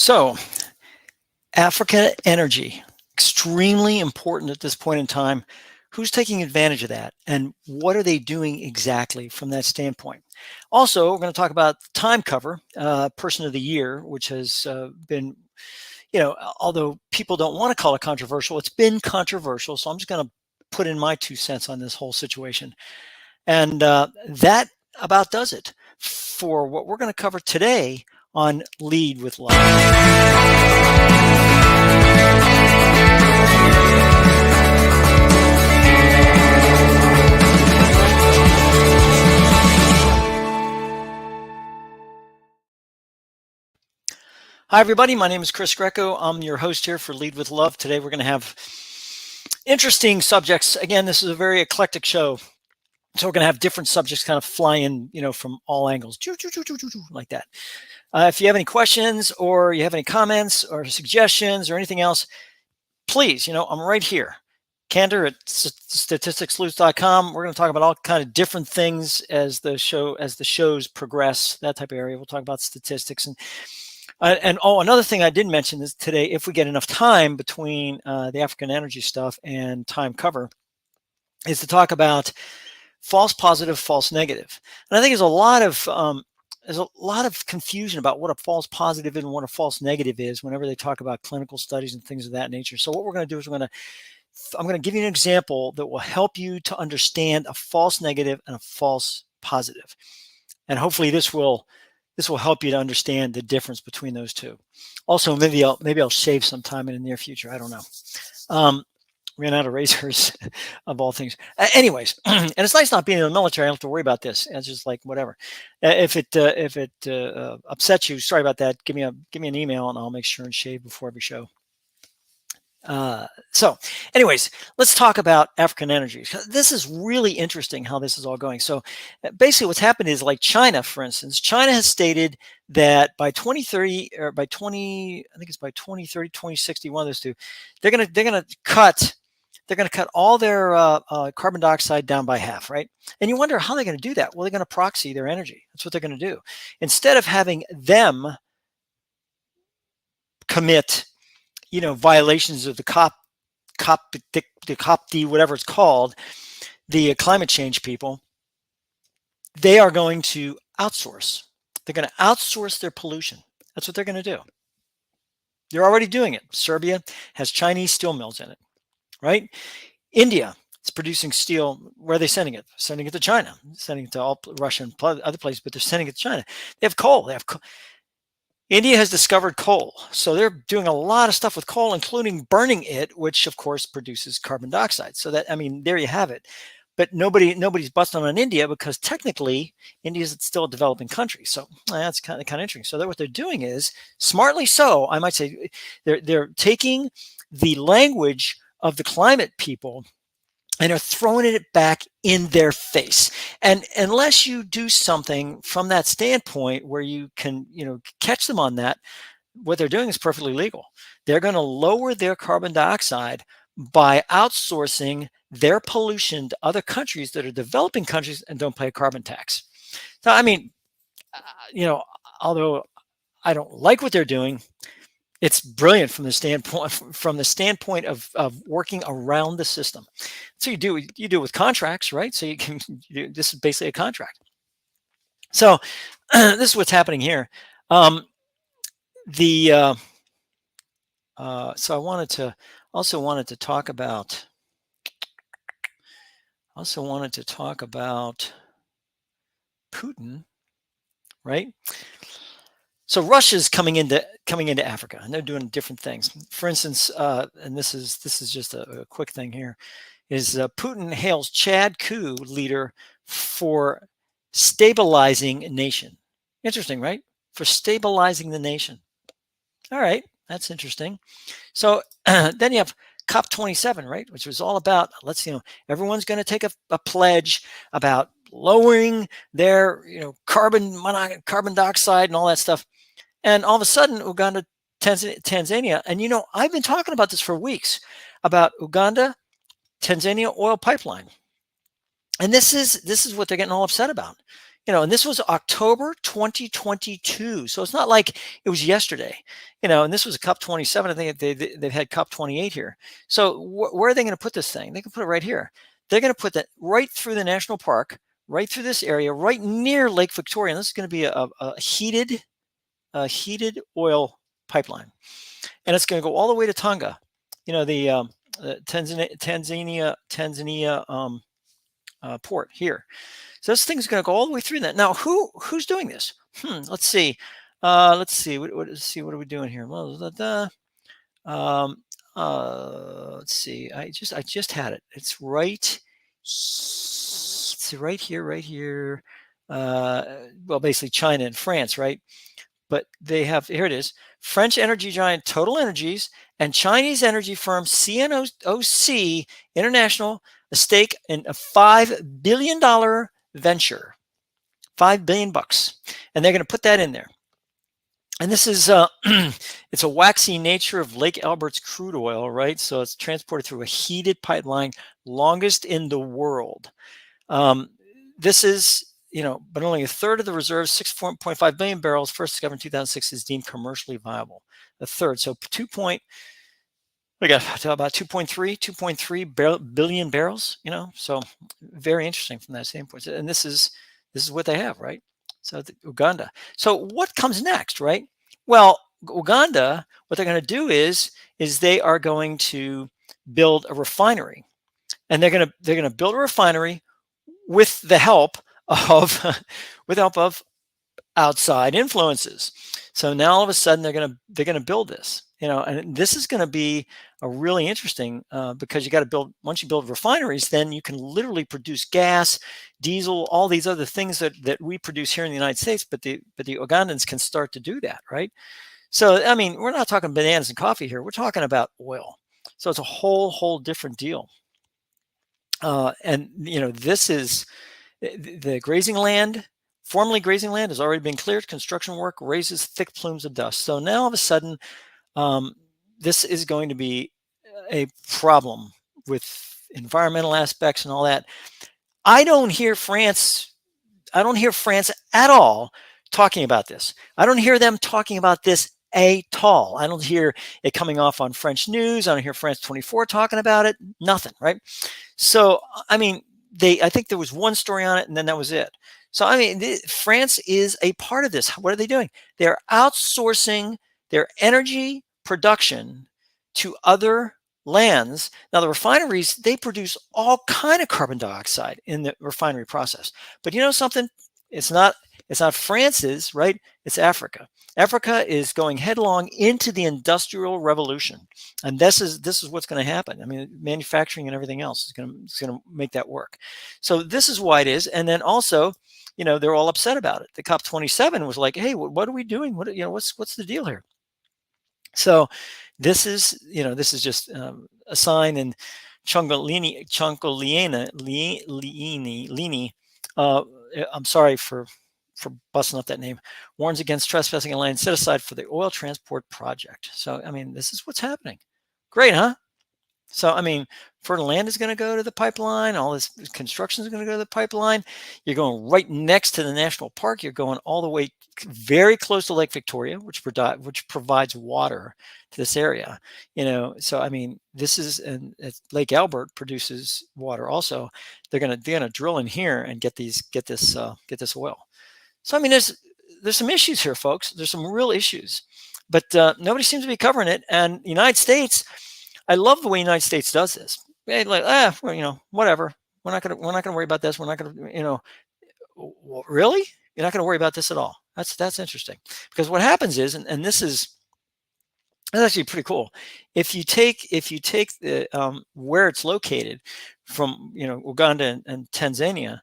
So, Africa energy, extremely important at this point in time. Who's taking advantage of that? And what are they doing exactly from that standpoint? Also, we're going to talk about time cover, person of the year, which has been, although people don't want to call it controversial, it's been controversial. So I'm just going to put in my 2 cents on this whole situation. And that about does it for what we're going to cover today on Lead with Love. Hi, everybody. My name is Chris Greco. I'm your host here for Lead with Love. Today, we're going to have interesting subjects. Again, this is a very eclectic show. So we're going to have different subjects kind of fly in, from all angles, like that. If you have any questions or you have any comments or suggestions or anything else, please, I'm right here. Candor at statisticssleuth.com. We're going to talk about all kind of different things as the shows progress, that type of area. We'll talk about statistics and another thing I didn't mention is today, if we get enough time between the African energy stuff and time cover, is to talk about false positive, false negative. And I think there's a lot of confusion about what a false positive and what a false negative is whenever they talk about clinical studies and things of that nature. So what we're going to do is I'm going to give you an example that will help you to understand a false negative and a false positive. And hopefully this will help you to understand the difference between those two. Also, maybe I'll shave some time in the near future. I don't know. Ran out of razors of all things. Anyways, and it's nice not being in the military. I don't have to worry about this. It's just like whatever. If it upsets you, sorry about that. Give me an email and I'll make sure and shave before every show. So anyways, let's talk about African energy. This is really interesting how this is all going. So basically what's happened is, like China, for instance, China has stated that by 2030 or by 2030, 2060, one of those two, they're going to cut all their carbon dioxide down by half, right? And you wonder how they're going to do that. Well, they're going to proxy their energy. That's what they're going to do. Instead of having them commit violations of the COP, whatever it's called, the climate change people, they are going to outsource. They're going to outsource their pollution. That's what they're going to do. They're already doing it. Serbia has Chinese steel mills in it, right? India is producing steel. Where are they sending it? Sending it to China, sending it to all Russia and other places, but they're sending it to China. They have coal. India has discovered coal. So they're doing a lot of stuff with coal, including burning it, which of course produces carbon dioxide. So there you have it. But nobody's busting on India because technically India is still a developing country. So that's kind of interesting. So what they're doing is, smartly so, I might say, they're taking the language of the climate people and are throwing it back in their face. And unless you do something from that standpoint where you can, catch them on that, what they're doing is perfectly legal. They're going to lower their carbon dioxide by outsourcing their pollution to other countries that are developing countries and don't pay a carbon tax. So, although I don't like what they're doing, it's brilliant from the standpoint of working around the system. So you do it with contracts, right? So this is basically a contract. So this is what's happening here. So I wanted to talk about Putin, right? So Russia's coming into Africa, and they're doing different things. For instance, and this is just a quick thing here, is Putin hails Chad coup leader for stabilizing nation. Interesting, right? For stabilizing the nation. All right, that's interesting. So then you have COP27, right? Which was all about, everyone's going to take a pledge about lowering their, carbon dioxide and all that stuff. And all of a sudden, Uganda, Tanzania, and I've been talking about this for weeks, about Uganda, Tanzania oil pipeline. And this is what they're getting all upset about. And this was October 2022. So it's not like it was yesterday, and this was a Cup 27. I think they've had Cup 28 here. So where are they going to put this thing? They can put it right here. They're going to put that right through the national park, right through this area, right near Lake Victoria. And this is going to be a heated oil pipeline, and it's going to go all the way to Tonga. The Tanzania port here. So this thing's going to go all the way through that. Now, who's doing this? Let's see. Let's see. Let's see. What are we doing here? Let's see. I just had it. It's right. It's right here. Right here. Well, basically China and France, right? But they have, here it is, French energy giant Total Energies and Chinese energy firm CNOOC International, a stake in a $5 billion venture, $5 billion, and they're going to put that in there. And this is it's a waxy nature of Lake Albert's crude oil, right? So it's transported through a heated pipeline, longest in the world. This is, but only a third of the reserves, 6.5 billion barrels, first discovered in 2006, is deemed commercially viable. A third, so we got about 2.3 billion barrels. So very interesting from that standpoint. And this is what they have, right? So Uganda. So what comes next, right? Well, Uganda, what they're going to do is they are going to build a refinery, and they're going to build a refinery with the help of outside influences. So now all of a sudden they're going to build this, and this is going to be a really interesting because you got to build, once you build refineries, then you can literally produce gas, diesel, all these other things that we produce here in the United States, but the Ugandans can start to do that, right? So I mean, we're not talking bananas and coffee here. We're talking about oil. So it's a whole different deal. And this is the grazing land. Formerly grazing land has already been cleared. Construction work raises thick plumes of dust. So now all of a sudden, this is going to be a problem with environmental aspects and all that. I don't hear France at all talking about this. I don't hear them talking about this at all. I don't hear it coming off on French news. I don't hear France 24 talking about it. Nothing, right? So, I mean, I think there was one story on it, and then that was it. So, I mean, France is a part of this. What are they doing? They're outsourcing their energy production to other lands. Now, the refineries, they produce all kind of carbon dioxide in the refinery process. But you know something? It's not France's, right? It's Africa. Africa is going headlong into the industrial revolution, and this is what's going to happen. I mean, manufacturing and everything else is going to make that work. So this is why it is. And then also, they're all upset about it. The COP27 was like, "Hey, what are we doing? What's the deal here?" So this is just a sign in Chongolini. I'm sorry for busting up that name, warns against trespassing on land set aside for the oil transport project. So, I mean, this is what's happening. Great, huh? So, I mean, fertile land is going to go to the pipeline. All this construction is going to go to the pipeline. You're going right next to the national park. You're going all the way very close to Lake Victoria, which provides water to this area. So I mean, this is, and Lake Albert produces water also. They're going to drill in here and get this oil. So I mean, there's some issues here, folks. There's some real issues, but nobody seems to be covering it. And the United States, I love the way the United States does this. Like, well, whatever. We're not gonna worry about this. We're not gonna, really? You're not gonna worry about this at all. That's interesting, because what happens is, and this is actually pretty cool. If you take the where it's located from, Uganda and Tanzania.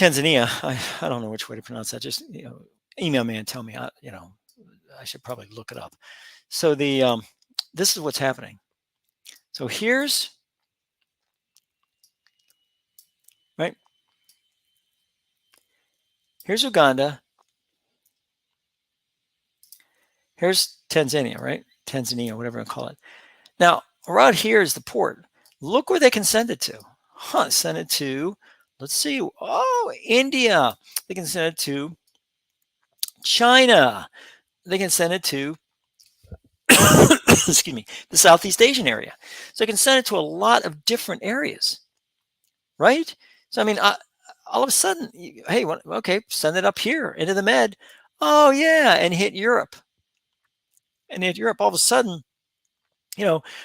I don't know which way to pronounce that. Just email me and tell me. I should probably look it up. So this is what's happening. So here's Uganda. Here's Tanzania, right? Tanzania, whatever I call it. Now, around here is the port. Look where they can send it to. Send it to Let's see. Oh, India. They can send it to China. They can send it to, excuse me, the Southeast Asian area. So they can send it to a lot of different areas, right? So, I mean, all of a sudden, hey, okay, send it up here into the Med. Oh, yeah, and hit Europe. And hit Europe. All of a sudden,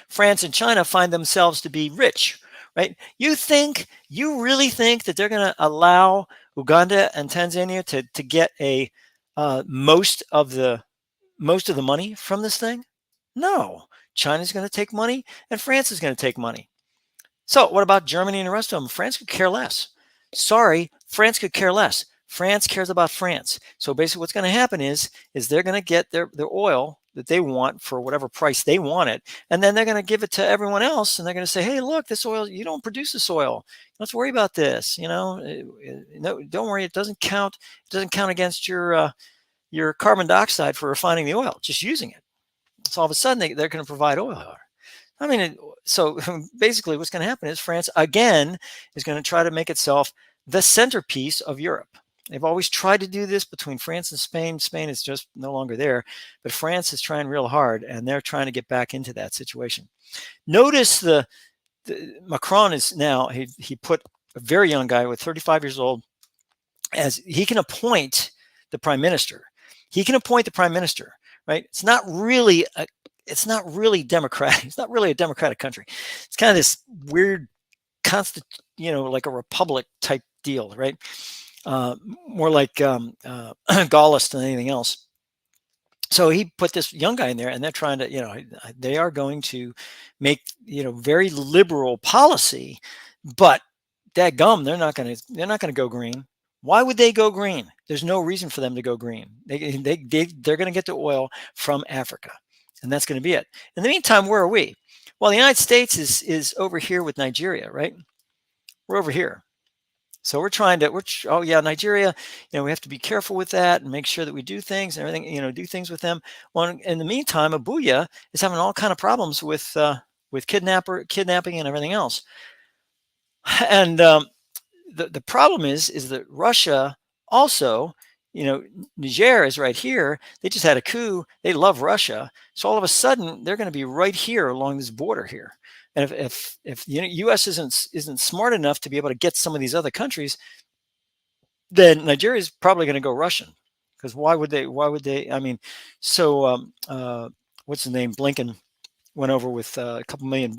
France and China find themselves to be rich, right? You really think that they're going to allow Uganda and Tanzania to get a most of the money from this thing? No. China's going to take money and France is going to take money. So what about Germany and the rest of them? France could care less. Sorry, France could care less. France cares about France. So basically what's going to happen is they're going to get their oil that they want for whatever price they want it. And then they're going to give it to everyone else. And they're going to say, hey, look, this oil, you don't produce this oil. Let's worry about this. No, don't worry. It doesn't count. It doesn't count against your carbon dioxide for refining the oil, just using it. So all of a sudden they're going to provide oil. I mean, so basically what's going to happen is France, again, is going to try to make itself the centerpiece of Europe. They've always tried to do this between France and Spain. Spain is just no longer there, but France is trying real hard, and they're trying to get back into that situation. Notice the Macron is now, he put a very young guy with 35 years old as he can appoint the prime minister. He can appoint the prime minister, right? It's not really democratic. It's not really a democratic country. It's kind of this weird like a republic type deal, right? More like Gaullist than anything else. So he put this young guy in there, and they're trying to, they are going to make, very liberal policy, but dadgum, they're not going to go green. Why would they go green? There's no reason for them to go green. They're going to get the oil from Africa, and that's going to be it. In the meantime, where are we? Well, the United States is over here with Nigeria, right? We're over here. So we're trying to, oh yeah, Nigeria, we have to be careful with that and make sure that we do things and everything, do things with them. Well, in the meantime, Abuja is having all kind of problems with kidnapping and everything else. And the problem is that Russia also, Niger is right here. They just had a coup. They love Russia. So all of a sudden, they're going to be right here along this border here. And if the U.S. isn't smart enough to be able to get some of these other countries, then Nigeria is probably going to go Russian. Because why would they? I mean, so what's the name? Blinken went over with a couple $1 million,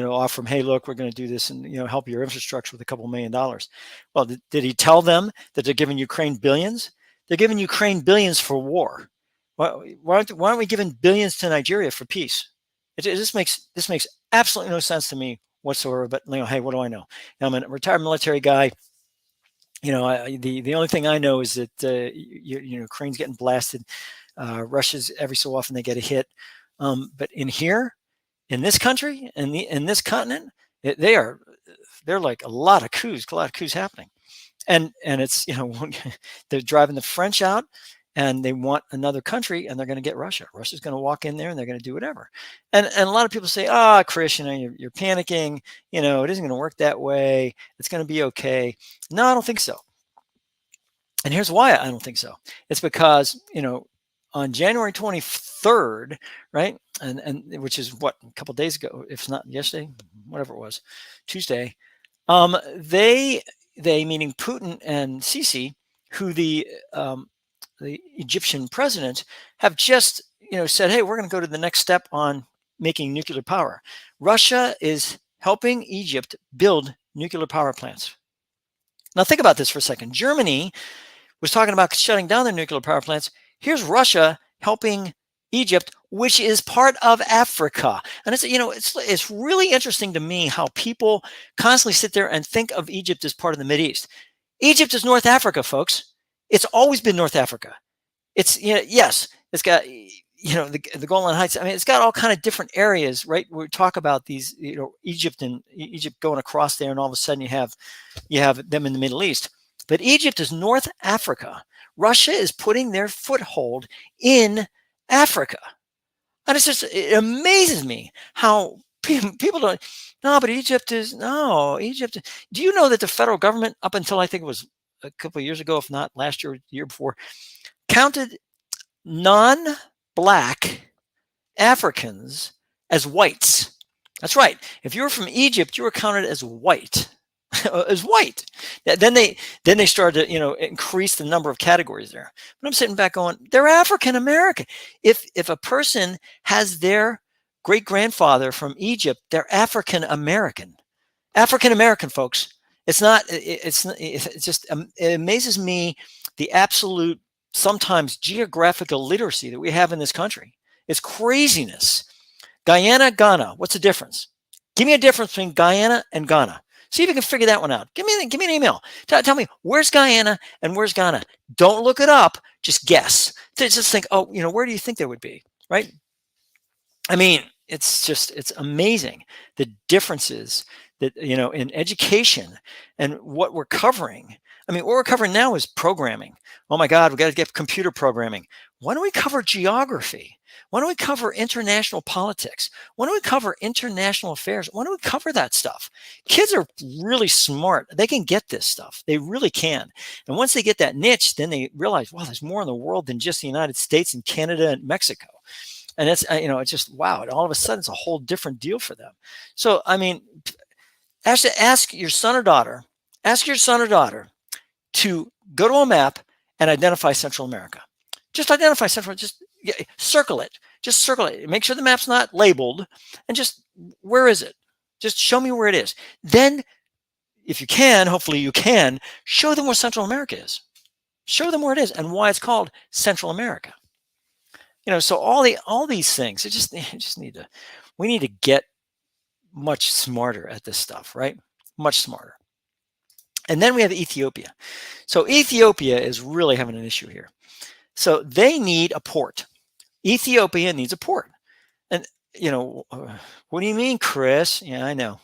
off from, hey, look, we're going to do this and, help your infrastructure with a couple $1 million. Well, did he tell them that they're giving Ukraine billions? They're giving Ukraine billions for war. Why aren't we giving billions to Nigeria for peace? This makes absolutely no sense to me whatsoever. But hey, what do I know? I'm a retired military guy. The only thing I know is that Ukraine's getting blasted. Russia's every so often they get a hit. But in this country, in this continent, they're like a lot of coups happening, and it's they're driving the French out. And they want another country, and they're going to get Russia. Russia's going to walk in there, and they're going to do whatever. And a lot of people say, Chris, you're panicking. It isn't going to work that way. It's going to be okay. No, I don't think so. And here's why I don't think so. It's because, on January 23rd, right, and which is what, a couple of days ago, if not yesterday, whatever it was, Tuesday, they meaning Putin and Sisi, who the Egyptian president, have just said, hey, we're going to go to the next step on making nuclear power. Russia is helping Egypt build nuclear power plants. Now think about this for a second. Germany was talking about shutting down their nuclear power plants. Here's Russia helping Egypt, which is part of Africa. And it's really interesting to me how people constantly sit there and think of Egypt as part of the Mideast. Egypt is North Africa, folks. It's always been North Africa. It's, yes, it's got, the Golan Heights. I mean, it's got all kind of different areas, right? We talk about these, Egypt going across there, and all of a sudden you have them in the Middle East. But Egypt is North Africa. Russia is putting their foothold in Africa. And it amazes me how People don't. No, but Egypt is no Egypt. Do you know that the federal government, up until I think it was a couple of years ago, if not last year, the year before, counted non-black Africans as whites? That's right. If you were from Egypt, you were counted as white. As white. Then they started to increase the number of categories there. But I'm sitting back going, they're African American. If a person has their great grandfather from Egypt, they're African American. African American folks. It's not. It's just. It amazes me the absolute sometimes geographical literacy that we have in this country. It's craziness. Guyana, Ghana. What's the difference? Give me a difference between Guyana and Ghana. See if you can figure that one out. Give me an email. Tell me where's Guyana and where's Ghana. Don't look it up. Just guess. Just think. Oh, where do you think they would be? Right. I mean, it's amazing the differences that in education and what we're covering. I mean, what we're covering now is programming. Oh my God, we got to get computer programming. Why don't we cover geography? Why don't we cover international politics? Why don't we cover international affairs? Why don't we cover that stuff? Kids are really smart. They can get this stuff. They really can. And once they get that niche, then they realize, wow, there's more in the world than just the United States and Canada and Mexico. And it's, it's just, wow. And all of a sudden it's a whole different deal for them. So, I mean, ask your son or daughter to go to a map and identify Central America. Just identify Central, circle it. Just circle it. Make sure the map's not labeled and just, where is it? Just show me where it is. Then if you can, hopefully you can, show them where Central America is. Show them where it is and why it's called Central America. So all these things, we need to get much smarter at this stuff, right? Much smarter. And then we have Ethiopia. So Ethiopia is really having an issue here. So they need a port. Ethiopia needs a port. And, what do you mean, Chris? Yeah, I know.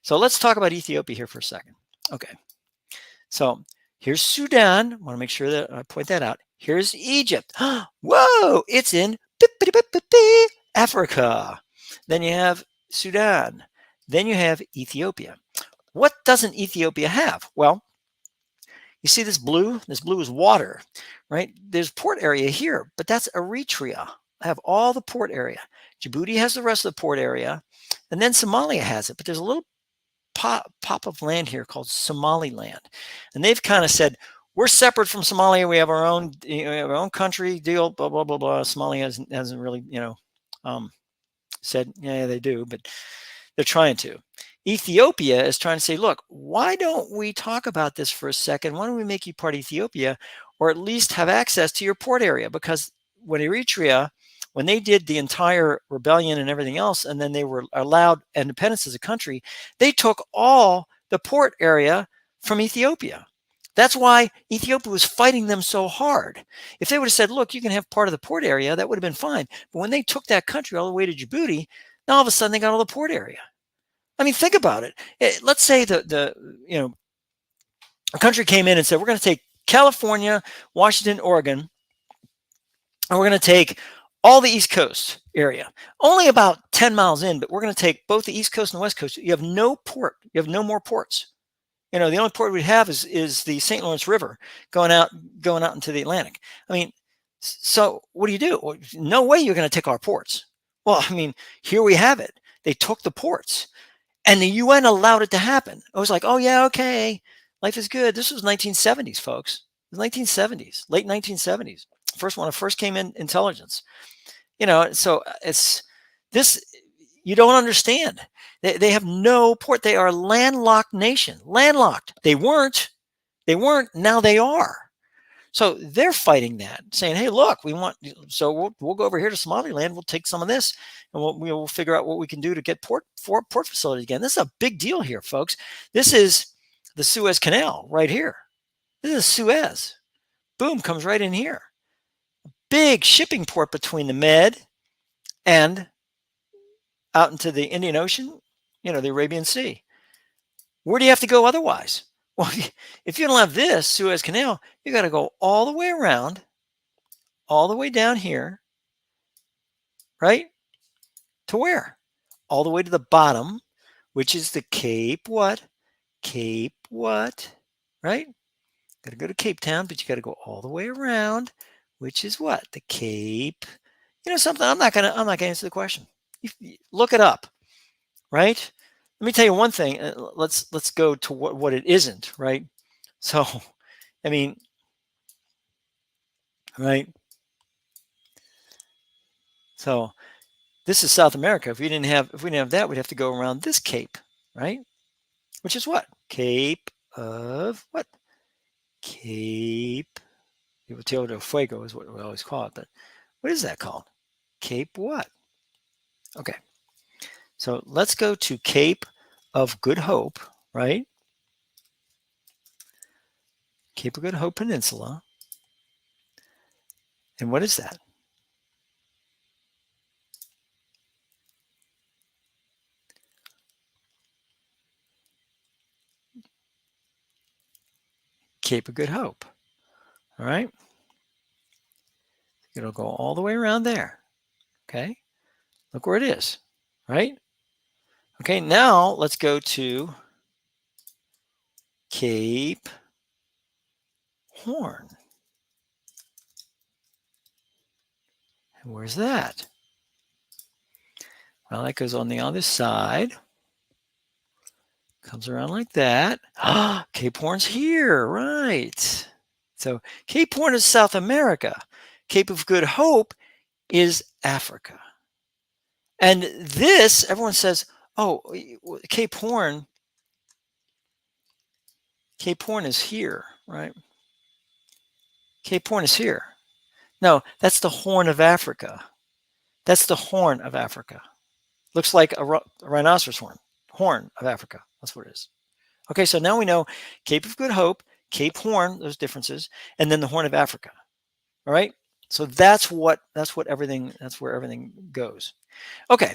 So let's talk about Ethiopia here for a second. Okay. So here's Sudan. I want to make sure that I point that out. Here's Egypt. Whoa, it's in Africa. Then you have Sudan. Then you have Ethiopia. What doesn't Ethiopia have? Well, you see this blue? This blue is water, right? There's port area here, but that's Eritrea. I have all the port area. Djibouti has the rest of the port area, and then Somalia has it, but there's a little pop of land here called Somaliland. And they've kind of said, we're separate from Somalia. We have our own, country deal, blah, blah, blah, blah. Somalia hasn't really, said, yeah, they do, but they're trying to. Ethiopia is trying to say, look, why don't we talk about this for a second? Why don't we make you part of Ethiopia, or at least have access to your port area? Because when Eritrea, when they did the entire rebellion and everything else, and then they were allowed independence as a country, they took all the port area from Ethiopia. That's why Ethiopia was fighting them so hard. If they would have said, look, you can have part of the port area, that would have been fine. But when they took that country all the way to Djibouti, now all of a sudden they got all the port area. I mean, think about it. Let's say a country came in and said, we're going to take California, Washington, Oregon, and we're going to take all the East Coast area. Only about 10 miles in, but we're going to take both the East Coast and the West Coast. You have no port. You have no more ports. The only port we have is the St. Lawrence River going out into the Atlantic. I mean, so what do you do? Well, no way you're going to take our ports. Well, I mean, here we have it. They took the ports, and the UN allowed it to happen. I was like, oh yeah, okay, life is good. This was 1970s, folks. It was 1970s, late 1970s. When it first came in intelligence. So it's this. You don't understand. They have no port. They are a landlocked nation. Landlocked. They weren't. Now they are. So they're fighting that, saying, "Hey, look, we want. So we'll go over here to Somaliland. We'll take some of this, and we'll figure out what we can do to get port facility again." This is a big deal here, folks. This is the Suez Canal right here. This is Suez. Boom, comes right in here. Big shipping port between the Med and out into the Indian Ocean, the Arabian Sea. Where do you have to go otherwise? Well, if you don't have this Suez Canal, you got to go all the way around, all the way down here, right? To where? all the way to the bottom, which is the Cape what? Cape what? Right? Got to go to Cape Town, but you got to go all the way around, which is what? The Cape. Something. I'm not gonna answer the question. Look it up, right? Let me tell you one thing. Let's go to what it isn't, right? So, I mean, right? So this is South America. If we didn't have that, we'd have to go around this cape, right? Which is what? Cape of what? Cape. Tierra del Fuego is what we always call it, but what is that called? Cape what? Okay. So let's go to Cape of Good Hope, right? Cape of Good Hope Peninsula. And what is that? Cape of Good Hope. All right. It'll go all the way around there. Okay. Look where it is, right? Okay. Now let's go to Cape Horn. And where's that? Well, that goes on the other side. Comes around like that. Cape Horn's here, right? So Cape Horn is South America. Cape of Good Hope is Africa. And this, everyone says, oh, Cape Horn is here, right? Cape Horn is here. No, that's the Horn of Africa. That's the Horn of Africa. Looks like a rhinoceros horn. Horn of Africa. That's what it is. Okay, so now we know Cape of Good Hope, Cape Horn, those differences, and then the Horn of Africa. All right. So that's where everything goes. Okay.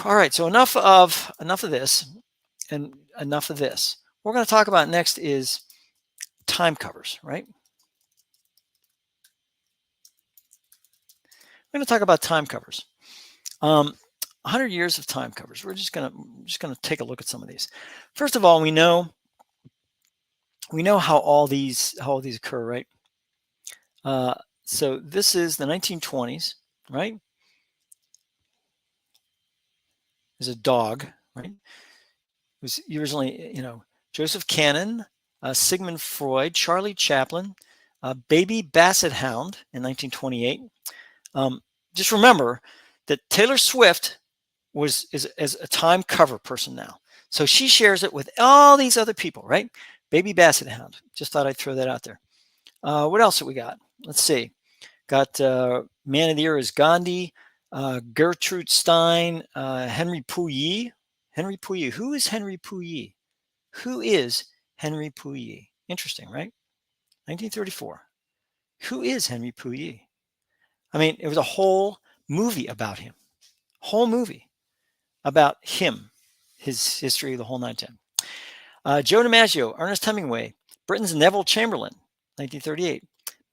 All right. So enough of this and enough of this. What we're going to talk about next is time covers, right? We're going to talk about time covers. 100 years of time covers. We're just going to take a look at some of these. First of all, we know how all these occur, right? So this is the 1920s, right? There's a dog, right? It was originally, Joseph Cannon, Sigmund Freud, Charlie Chaplin, Baby Basset Hound in 1928. Just remember that Taylor Swift is a time cover person now. So she shares it with all these other people, right? Baby Basset Hound. Just thought I'd throw that out there. What else have we got? Let's see. Got Man of the Year is Gandhi, Gertrude Stein, Henry Pouilly. Henry Pouilly. Who is Henry Pouilly? Who is Henry Pouilly? Interesting, right? 1934. Who is Henry Pouilly? I mean, it was a whole movie about him. Whole movie about him, his history, the whole 9/10. Joe DiMaggio, Ernest Hemingway, Britain's Neville Chamberlain, 1938.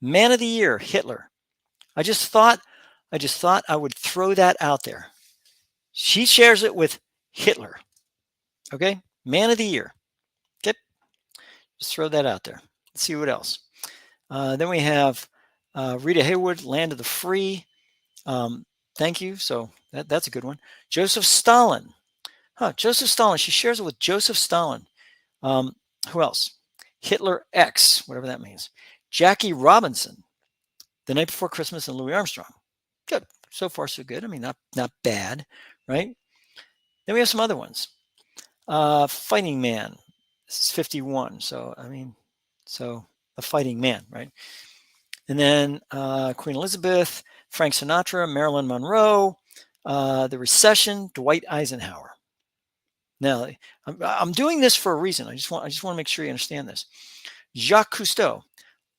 Man of the Year, Hitler. I just thought I would throw that out there. She shares it with Hitler. Okay, Man of the Year. Okay, just throw that out there. Let's see what else. Then we have Rita Hayworth, Land of the Free. Thank you. So that's a good one. Joseph Stalin. Joseph Stalin. She shares it with Joseph Stalin. Who else? Hitler X, whatever that means. Jackie Robinson, The Night Before Christmas, and Louis Armstrong. Good. So far, so good. I mean, not bad, right? Then we have some other ones. Fighting Man. This is 51. So, I mean, the Fighting Man, right? And then Queen Elizabeth, Frank Sinatra, Marilyn Monroe, The Recession, Dwight Eisenhower. Now, I'm doing this for a reason. I just want to make sure you understand this. Jacques Cousteau,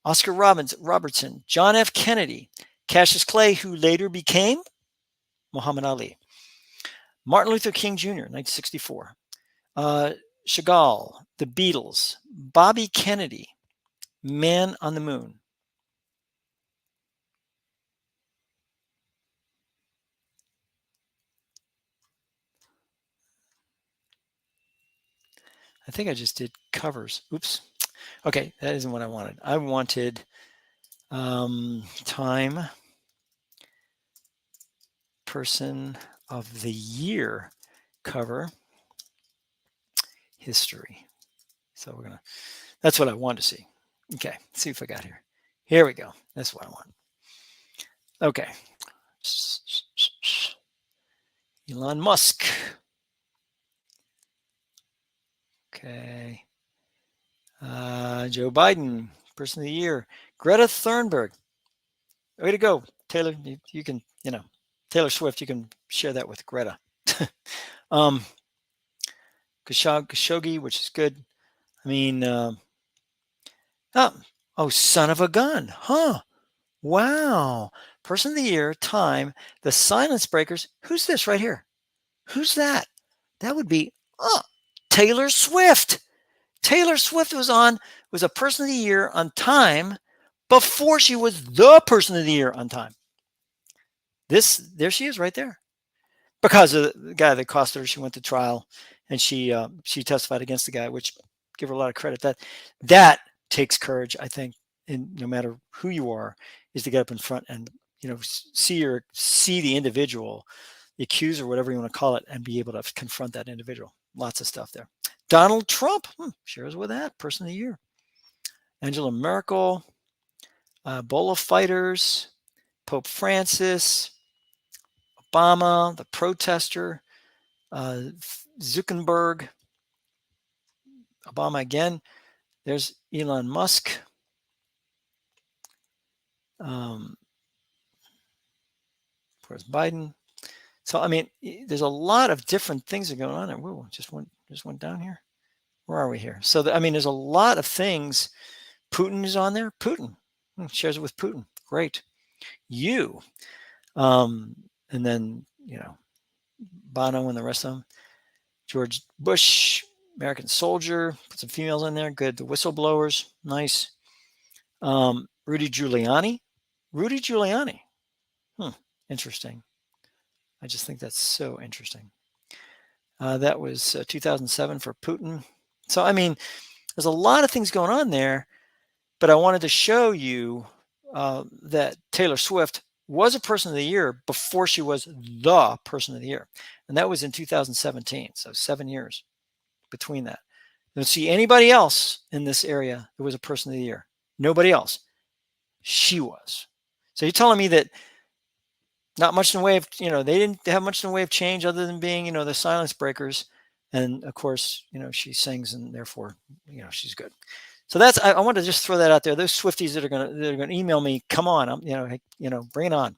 Oscar Robertson, John F. Kennedy, Cassius Clay, who later became Muhammad Ali, Martin Luther King Jr., 1964, Chagall, the Beatles, Bobby Kennedy, Man on the Moon. I think I just did covers. Oops. Okay, that isn't what I wanted. I wanted Time Person of the Year cover history. So we're gonna. That's what I want to see. Okay, let's see if I got here. Here we go. That's what I want. Okay. Elon Musk. Okay. Joe Biden, Person of the Year. Greta Thunberg. Way to go, Taylor. You can, Taylor Swift. You can share that with Greta. Khashoggi, which is good. I mean, son of a gun, huh? Wow. Person of the Year, Time, the Silence Breakers. Who's this right here? Who's that? That would be Taylor Swift. Taylor Swift was a Person of the Year on Time before she was the Person of the Year on Time. There she is right there. Because of the guy that cost her, she went to trial and she testified against the guy, which give her a lot of credit. That takes courage, I think, and no matter who you are, is to get up in front and see the individual, the accuser, whatever you want to call it, and be able to confront that individual. Lots of stuff there. Donald Trump shares with that Person of the Year. Angela Merkel, Ebola fighters, Pope Francis, Obama, the protester, Zuckerberg, Obama again. There's Elon Musk. Of course, Biden. So I mean, there's a lot of different things that are going on there. Whoa, just went down here. Where are we here? So I mean, there's a lot of things. Putin is on there. Putin shares it with Putin. Great. And then Bono and the rest of them. George Bush, American soldier. Put some females in there. Good. The whistleblowers. Nice. Rudy Giuliani. Interesting. I just think that's so interesting. That was 2007 for Putin. So, I mean, there's a lot of things going on there, but I wanted to show you that Taylor Swift was a Person of the Year before she was the Person of the Year. And that was in 2017. So 7 years between that. Don't see anybody else in this area that was a Person of the Year. Nobody else. She was. So you're telling me that not much in the way of, they didn't have much in the way of change other than being, the silence breakers. And of course, she sings and therefore, she's good. So I want to just throw that out there. Those Swifties that are going to email me, come on, bring it on.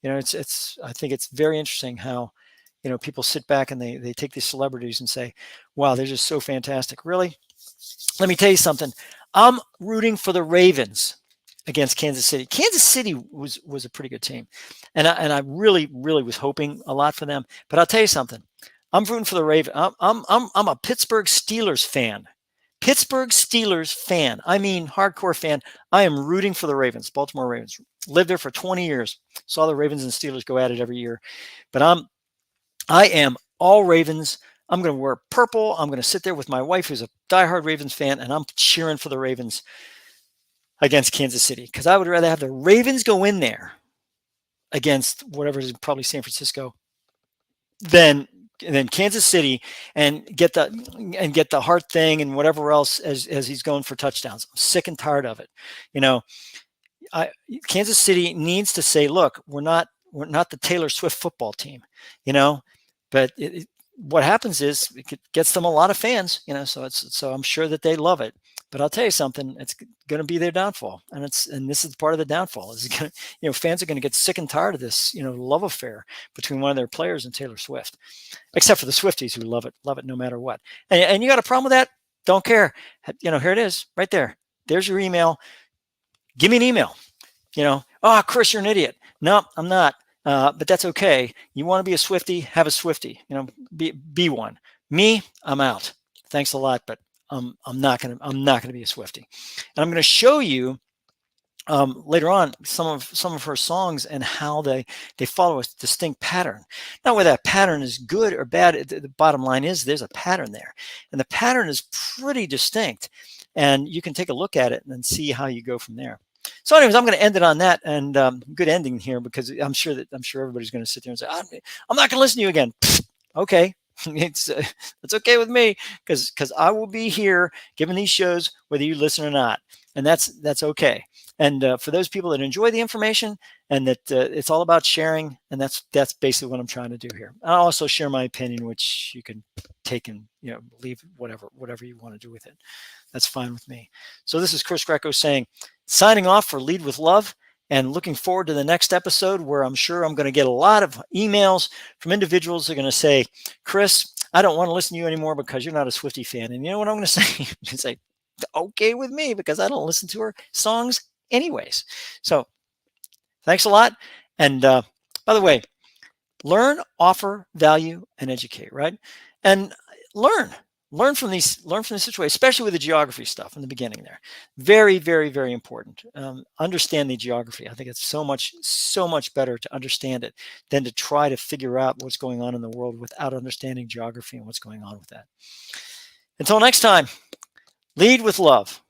I think it's very interesting how, people sit back and they take these celebrities and say, wow, they're just so fantastic. Really? Let me tell you something. I'm rooting for the Ravens against Kansas City. Kansas City was a pretty good team. And I really, really was hoping a lot for them. But I'll tell you something. I'm rooting for the Ravens. I'm a Pittsburgh Steelers fan. Pittsburgh Steelers fan. I mean, hardcore fan. I am rooting for the Ravens, Baltimore Ravens. Lived there for 20 years. Saw the Ravens and Steelers go at it every year. But I am all Ravens. I'm going to wear purple. I'm going to sit there with my wife, who's a diehard Ravens fan, and I'm cheering for the Ravens against Kansas City because I would rather have the Ravens go in there against whatever is probably San Francisco than Kansas City and get the heart thing and whatever else as he's going for touchdowns. I'm sick and tired of it. Kansas City needs to say, look, we're not the Taylor Swift football team, but what happens is it gets them a lot of fans, so I'm sure that they love it. But I'll tell you something, it's going to be their downfall. And this is part of the downfall. Fans are going to get sick and tired of this, love affair between one of their players and Taylor Swift, except for the Swifties who love it no matter what. And you got a problem with that? Don't care. Here it is right there. There's your email. Give me an email. Chris, you're an idiot. No, I'm not. But that's okay. You want to be a Swiftie? Have a Swiftie. Be one. Me, I'm out. Thanks a lot, but I'm not gonna be a Swiftie. And I'm gonna show you later on some of her songs and how they follow a distinct pattern. Now, whether that pattern is good or bad, the bottom line is there's a pattern there, and the pattern is pretty distinct, and you can take a look at it and then see how you go from there. So, anyways, I'm going to end it on that, and good ending here, because I'm sure everybody's going to sit there and say, I'm not going to listen to you again. Okay. It's okay with me, because I will be here giving these shows whether you listen or not, and that's okay. And for those people that enjoy the information, and that it's all about sharing, and that's basically what I'm trying to do here. I'll also share my opinion, which you can take and leave whatever you want to do with it. That's fine with me. So this is Chris Greco saying, signing off for Lead with Love, and looking forward to the next episode, where I'm sure I'm going to get a lot of emails from individuals that are going to say, Chris, I don't want to listen to you anymore because you're not a Swiftie fan. And you know what I'm going to say? Say, okay with me, because I don't listen to her songs anyways. So thanks a lot. And by the way, learn, offer, value, and educate, right? And learn from the situation, especially with the geography stuff in the beginning there. Very, very, very important. Understand the geography. I think it's so much better to understand it than to try to figure out what's going on in the world without understanding geography and what's going on with that. Until next time, lead with love.